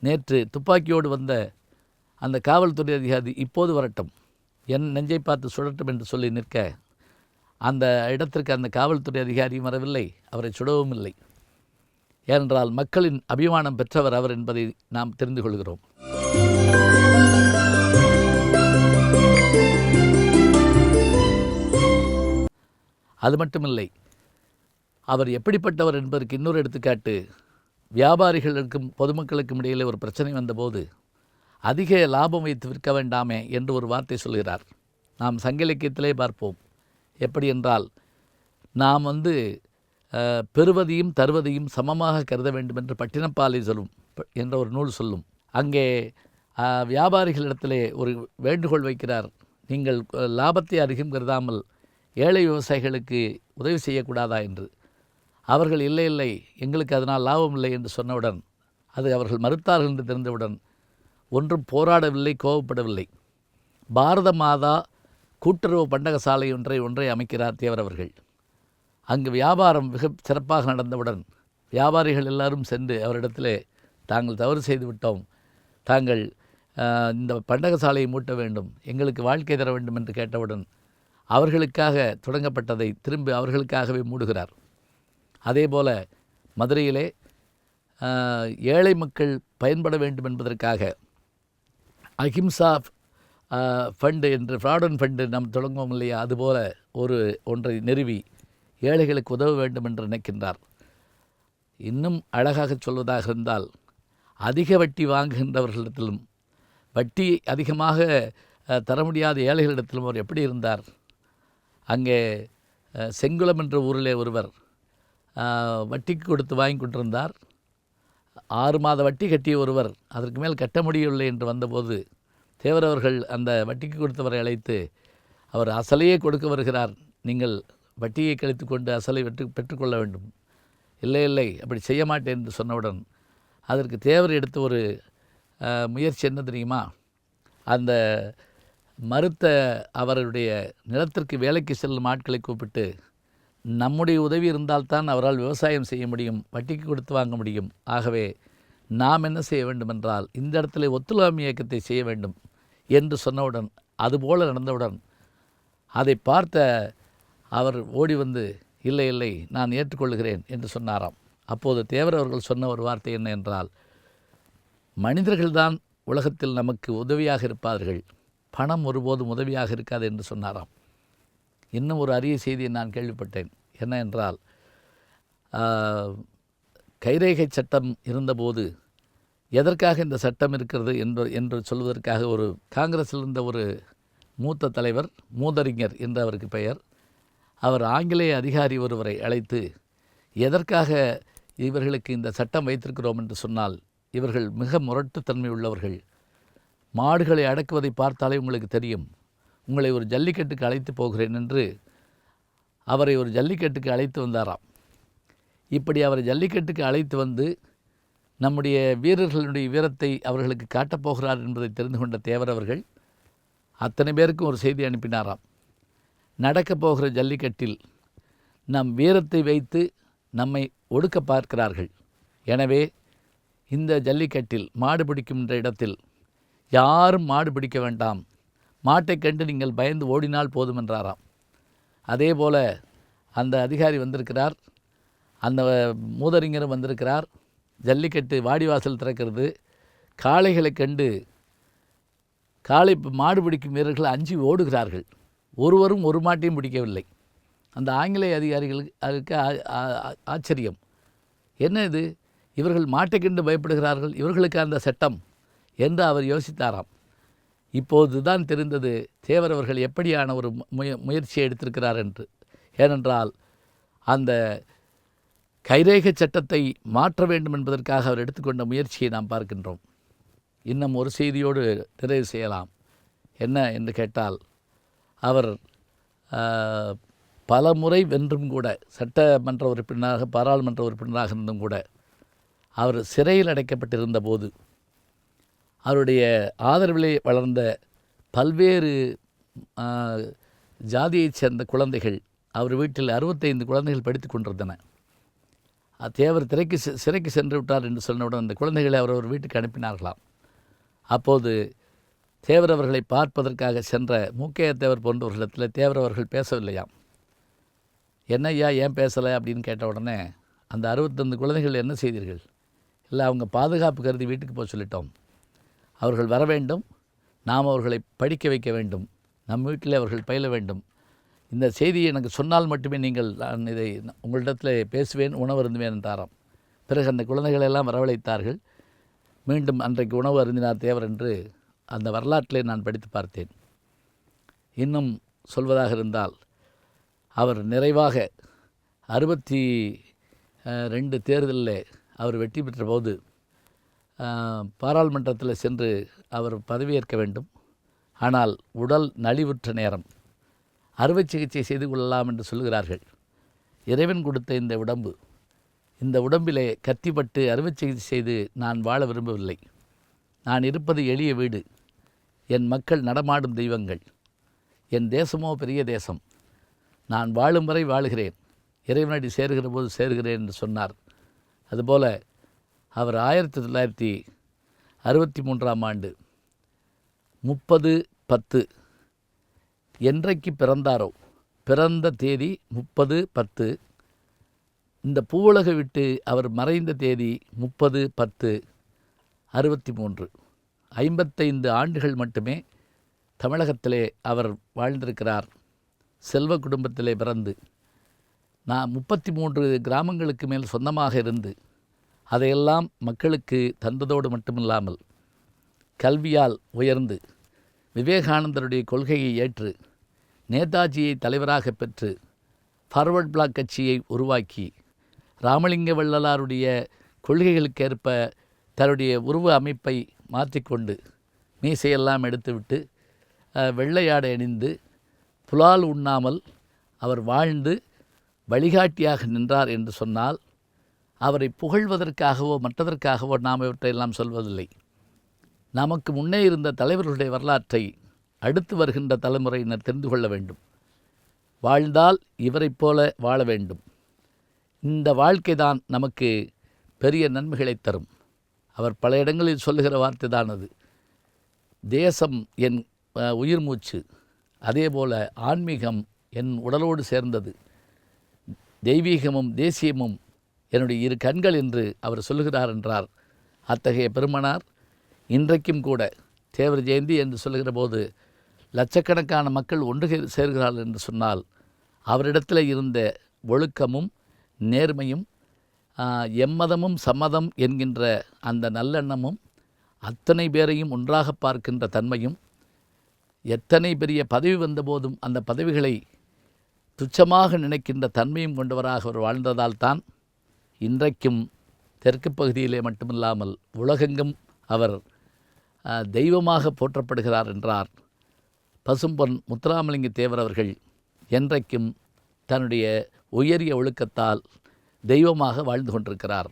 நேற்று துப்பாக்கியோடு வந்த அந்த காவல்துறை அதிகாரி இப்போது வரட்டும், என் நெஞ்சை பார்த்து சுழட்டும் என்று சொல்லி நிற்க, அந்த இடத்திற்கு அந்த காவல்துறை அதிகாரியும் வரவில்லை, அவரை சுடவும் இல்லை. ஏனென்றால் மக்களின் அபிமானம் பெற்றவர் அவர் என்பதை நாம் தெரிந்து கொள்கிறோம். அது மட்டுமில்லை, அவர் எப்படிப்பட்டவர் என்பதற்கு இன்னொரு எடுத்துக்காட்டு, வியாபாரிகளுக்கும் பொதுமக்களுக்கும் இடையிலே ஒரு பிரச்சனை வந்தபோது அதிக லாபம் வைத்து விற்க வேண்டாமே என்று ஒரு வார்த்தை சொல்கிறார். நாம் சங்க இலக்கியத்திலே பார்ப்போம். எப்படி என்றால், நாம் பெறுவதையும் தருவதையும் சமமாக கருத வேண்டும் என்று பட்டினப்பாலை சொல்லும் என்ற ஒரு நூல் சொல்லும். அங்கே வியாபாரிகளிடத்திலே ஒரு வேண்டுகோள் வைக்கிறார், நீங்கள் லாபத்தை அதிகம் கருதாமல் ஏழை விவசாயிகளுக்கு உதவி செய்யக்கூடாதா என்று. அவர்கள் இல்லை இல்லை, எங்களுக்கு அதனால் லாபம் இல்லை என்று சொன்னவுடன், அது அவர்கள் மறுத்தார்கள் என்று தெரிந்தவுடன் ஒன்றும் போராடவில்லை, கோபப்படவில்லை. பாரத மாதா கூட்டுறவு பண்டகசாலை ஒன்றை அமைக்கிறார் தேவர் அவர்கள். அங்கு வியாபாரம் மிக சிறப்பாக நடந்தவுடன் வியாபாரிகள் எல்லாரும் சென்று அவரிடத்திலே, தாங்கள் தவறு செய்து விட்டோம், தாங்கள் இந்த பண்டகசாலையை மூட்ட வேண்டும், எங்களுக்கு வாழ்க்கை தர வேண்டும் என்று கேட்டவுடன் அவர்களுக்காக தொடங்கப்பட்டதை திரும்பி அவர்களுக்காகவே மூடுகிறார். அதேபோல மதுரையிலே ஏழை மக்கள் பயன்பட வேண்டும் என்பதற்காக அஹிம்சா ஃபண்டு என்று ஃப்ராடன் ஃபண்டு நாம் தொடங்குவோம் இல்லையா, அதுபோல ஒன்றை நிறுவி ஏழைகளுக்கு உதவ வேண்டும் என்று நினைக்கின்றார். இன்னும் அழகாக சொல்வதாக இருந்தால், அதிக வட்டி வாங்குகின்றவர்களிடத்திலும் வட்டி அதிகமாக தர முடியாத ஏழைகளிடத்திலும் அவர் எப்படி இருந்தார். அங்கே செங்குளம் என்ற ஊரிலே ஒருவர் வட்டிக்கு கொடுத்து வாங்கி கொண்டிருந்தார். 6 மாத வட்டி கட்டிய ஒருவர் அதற்கு மேல் கட்ட முடியவில்லை என்று வந்தபோது தேவர் அவர்கள் அந்த வட்டிக்கு கொடுத்தவரை அழைத்து, அவர் அசலையே கொடுக்க வருகிறார், நீங்கள் வட்டியை கழித்து கொண்டு அசலை பெற்றுக்கொள்ள வேண்டும். இல்லை இல்லை, அப்படி செய்ய மாட்டேன் என்று சொன்னவுடன் அதற்கு தேவர் எடுத்த ஒரு முயற்சி என்ன தெரியுமா, அந்த மறுத்த அவருடைய நிலத்திற்கு வேலைக்கு செல்லும் ஆட்களை கூப்பிட்டு, நம்முடைய உதவி இருந்தால்தான் அவரால் விவசாயம் செய்ய முடியும், வட்டிக்கு கொடுத்து வாங்க முடியும். ஆகவே நாம் என்ன செய்ய வேண்டும் என்றால், இந்த இடத்துல ஒத்துழையாமை இயக்கத்தை செய்ய வேண்டும் என்று சொன்னவுடன், அதுபோல நடந்தவுடன் அதை பார்த்த அவர் ஓடி வந்து, இல்லை இல்லை, நான் ஏற்றுக்கொள்கிறேன் என்று சொன்னாராம். அப்போது தேவர் அவர்கள் சொன்ன ஒரு வார்த்தை என்ன என்றால், மனிதர்கள்தான் உலகத்தில் நமக்கு உதவியாக இருப்பார்கள், பணம் ஒருபோதும் உதவியாக இருக்காது என்று சொன்னாராம். இன்னும் ஒரு அரிய செய்தியை நான் கேள்விப்பட்டேன். என்ன என்றால், கைரேகை சட்டம் இருந்தபோது எதற்காக இந்த சட்டம் இருக்கிறது என்று சொல்வதற்காக ஒரு காங்கிரஸில் இருந்த ஒரு மூத்த தலைவர், மூதறிஞர் என்று அவருக்கு பெயர், அவர் ஆங்கிலேய அதிகாரி ஒருவரை அழைத்து, எதற்காக இவர்களுக்கு இந்த சட்டம் வைத்திருக்கிறோம் என்று சொன்னால், இவர்கள் மிக முரட்டுத்தன்மை உள்ளவர்கள், மாடுகளை அடக்குவதை பார்த்தாலே உங்களுக்கு தெரியும், உங்களை ஒரு ஜல்லிக்கட்டுக்கு அழைத்து போகிறேன் என்று அவரை ஒரு ஜல்லிக்கட்டுக்கு அழைத்து வந்தாராம். இப்படி அவரை ஜல்லிக்கட்டுக்கு அழைத்து வந்து நம்முடைய வீரர்களுடைய வீரத்தை அவர்களுக்கு காட்டப்போகிறார் என்பதை தெரிந்து கொண்ட தேவர் அவர்கள் அத்தனை பேருக்கும் ஒரு செய்தி அனுப்பினாராம். நடக்கப் போகிற ஜல்லிக்கட்டில் நம் வீரத்தை வைத்து நம்மை ஒடுக்க பார்க்கிறார்கள். எனவே இந்த ஜல்லிக்கட்டில் மாடு பிடிக்கின்ற இடத்தில் யாரும் மாடு பிடிக்க வேண்டாம், மாட்டை கண்டு நீங்கள் பயந்து ஓடினால் போதும் என்றாராம். அதே போல் அந்த அதிகாரி வந்திருக்கிறார், அந்த மூதறிஞரும் வந்திருக்கிறார். ஜல்லிக்கட்டு வாடிவாசல் திறக்கிறது. காளைகளை கண்டு மாடு பிடிக்கும் வீரர்கள் அஞ்சி ஓடுகிறார்கள். ஒருவரும் ஒரு மாட்டையும் பிடிக்கவில்லை. அந்த ஆங்கிலேய அதிகாரிகளுக்கு அதுக்கு ஆச்சரியம், என்ன இது, இவர்கள் மாட்டை கண்டு பயப்படுகிறார்கள், இவர்களுக்கு அந்த சட்டம் என்று அவர் யோசித்தாராம். இப்போது தான் தெரிந்தது தேவர் அவர்கள் எப்படியான ஒரு முயற்சியை எடுத்திருக்கிறார் என்று. ஏனென்றால் அந்த கைரேகை சட்டத்தை மாற்ற வேண்டும் என்பதற்காக அவர் எடுத்துக்கொண்ட முயற்சியை நாம் பார்க்கின்றோம். இன்னும் ஒரு செய்தியோடு நிறைவு செய்யலாம். என்ன என்று கேட்டால், அவர் பல முறை வென்றும் கூட, சட்டமன்ற உறுப்பினராக பாராளுமன்ற உறுப்பினராக இருந்தும் கூட, அவர் சிறையில் அடைக்கப்பட்டிருந்த போது அவருடைய ஆதரவிலே வளர்ந்த பல்வேறு ஜாதியைச் சேர்ந்த குழந்தைகள், அவர் வீட்டில் 65 குழந்தைகள் படித்து கொண்டிருந்தன. தேவர் சிறைக்கு சென்று விட்டார் என்று சொன்னவுடன் அந்த குழந்தைகளை அவர் வீட்டுக்கு அனுப்பினார்களாம். அப்போது தேவர் அவர்களை பார்ப்பதற்காக சென்ற மூக்கைய தேவர் போன்றவர்களிடத்தில் தேவர் அவர்கள் பேசவில்லையாம். என்னய்யா ஏன் பேசலை அப்படின்னு கேட்ட உடனே அந்த 65 குழந்தைகள் என்ன செய்தீர்கள்? இல்லை, அவங்க பாதுகாப்பு கருதி வீட்டுக்கு போக சொல்லிட்டோம். அவர்கள் வர வேண்டும், நாம் அவர்களை படிக்க வைக்க வேண்டும், நம் வீட்டில் அவர்கள் பயில வேண்டும். இந்த செய்தியை எனக்கு சொன்னால் மட்டுமே நான் இதை உங்களிடத்தில் பேசுவேன், உணவு அருந்துவேன் என்றாராம். பிறகு அந்த குழந்தைகளெல்லாம் வரவழைத்தார்கள். மீண்டும் அன்றைக்கு உணவு அருந்தினார் தேவர் என்று அந்த வரலாற்றிலே நான் படித்து பார்த்தேன். இன்னும் சொல்வதாக இருந்தால், அவர் நிறைவாக 62 தேர்தலில் அவர் வெற்றி பெற்ற போது பாராளுமன்றத்தில் சென்று அவர் பதவியேற்க வேண்டும். ஆனால் உடல் நலிவுற்ற நேரம், அறுவை சிகிச்சை செய்து கொள்ளலாம் என்று சொல்கிறார்கள். இறைவன் கொடுத்த இந்த உடம்பிலே கத்திப்பட்டு அறுவை சிகிச்சை செய்து நான் வாழ விரும்பவில்லை. நான் இருப்பது எளிய வீடு, என் மக்கள் நடமாடும் தெய்வங்கள், என் தேசமோ பெரிய தேசம். நான் வாழும் வரை வாழுகிறேன், இறைவனடி சேர்கிற போது சேர்கிறேன் என்று சொன்னார். அதுபோல அவர் 1963ஆம் ஆண்டு 30/10 என்றைக்கு பிறந்தாரோ, பிறந்த தேதி 30/10, இந்த பூவுலகை விட்டு அவர் மறைந்த தேதி 30/10/63. 55 ஆண்டுகள் மட்டுமே தமிழகத்திலே அவர் வாழ்ந்திருக்கிறார். செல்வ குடும்பத்திலே பிறந்து 33 கிராமங்களுக்கு மேல் சொந்தமாக இருந்து அதையெல்லாம் மக்களுக்கு தந்ததோடு மட்டுமில்லாமல் கல்வியால் உயர்ந்து விவேகானந்தருடைய கொள்கையை ஏற்று நேதாஜியை தலைவராக பெற்று ஃபார்வர்ட் பிளாக் கட்சியை உருவாக்கி ராமலிங்க வள்ளலாருடைய கொள்கைகளுக்கேற்ப தன்னுடைய உருவ அமைப்பை மாற்றிக்கொண்டு மீசையெல்லாம் எடுத்துவிட்டு வெள்ளையாடை அணிந்து புலால் உண்ணாமல் அவர் வாழ்ந்து வழிகாட்டியாக நின்றார் என்று சொன்னால், அவரை புகழ்வதற்காகவோ மற்றதற்காகவோ நாம் இவற்றையெல்லாம் சொல்வதில்லை. நமக்கு முன்னே இருந்த தலைவர்களுடைய வரலாற்றை அடுத்து வருகின்ற தலைமுறையினர் தெரிந்து கொள்ள வேண்டும். வாழ்ந்தால் இவரைப் போல வாழ வேண்டும். இந்த வாழ்க்கை தான் நமக்கு பெரிய நன்மைகளை தரும். அவர் பல இடங்களில் சொல்லுகிற வார்த்தை தான் அது. தேசம் என் உயிர் மூச்சு, அதேபோல ஆன்மீகம் என் உடலோடு சேர்ந்தது, தெய்வீகமும் தேசியமும் என்னுடைய 2 கண்கள் என்று அவர் சொல்லுகிறார் என்றார். அத்தகைய பெருமனார் இன்றைக்கும் கூட தேவர் ஜெயந்தி என்று சொல்லுகிற போது லட்சக்கணக்கான மக்கள் ஒன்று சேர்கிறார்கள் என்று சொன்னால், அவரிடத்தில் இருந்த ஒழுக்கமும் நேர்மையும் எம்மதமும் சம்மதம் என்கின்ற அந்த நல்லெண்ணமும், அத்தனை பேரையும் ஒன்றாக பார்க்கின்ற தன்மையும், எத்தனை பெரிய பதவி வந்தபோதும் அந்த பதவிகளை துச்சமாக நினைக்கின்ற தன்மையும் கொண்டவராக அவர் வாழ்ந்ததால் தான் இன்றைக்கும் தெற்கு பகுதியிலே மட்டுமில்லாமல் உலகெங்கும் அவர் தெய்வமாக போற்றப்படுகிறார் என்றார். பசும்பொன் முத்துராமலிங்க தேவர் அவர்கள் என்றைக்கும் தன்னுடைய உயரிய ஒழுக்கத்தால் தெய்வமாக வாழ்ந்து கொண்டிருக்கிறார்.